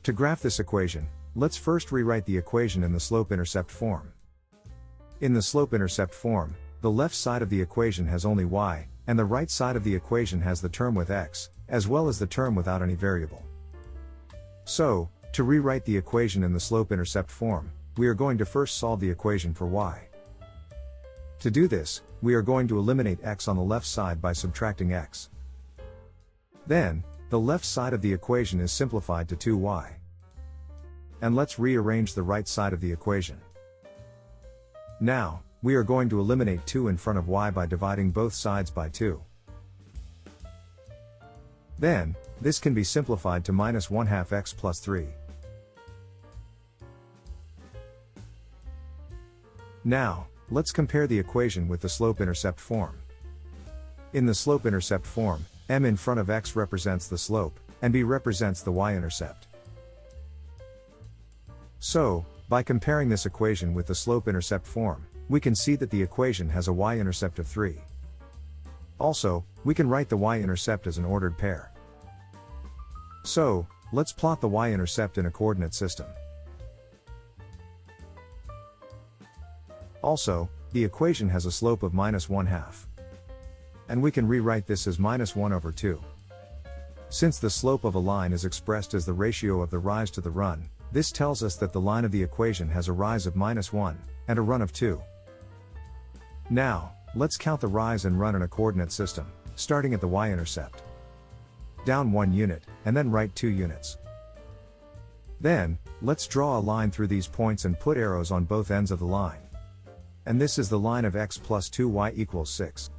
To graph this equation, let's first rewrite the equation in the slope-intercept form. In the slope-intercept form, the left side of the equation has only y, and the right side of the equation has the term with x, as well as the term without any variable. So, to rewrite the equation in the slope-intercept form, we are going to first solve the equation for y. To do this, we are going to eliminate x on the left side by subtracting x. Then, the left side of the equation is simplified to 2y. And let's rearrange the right side of the equation. Now, we are going to eliminate 2 in front of y by dividing both sides by 2. Then, this can be simplified to minus 1/2 x plus 3. Now, let's compare the equation with the slope-intercept form. In the slope-intercept form, m in front of x represents the slope, and b represents the y-intercept. So, by comparing this equation with the slope-intercept form, we can see that the equation has a y-intercept of 3. Also, we can write the y-intercept as an ordered pair. So, let's plot the y-intercept in a coordinate system. Also, the equation has a slope of minus 1/2. And we can rewrite this as minus 1/2. Since the slope of a line is expressed as the ratio of the rise to the run, this tells us that the line of the equation has a rise of minus 1, and a run of 2. Now, let's count the rise and run in a coordinate system, starting at the y-intercept. Down 1 unit, and then right 2 units. Then, let's draw a line through these points and put arrows on both ends of the line. And this is the line of x plus 2y equals 6.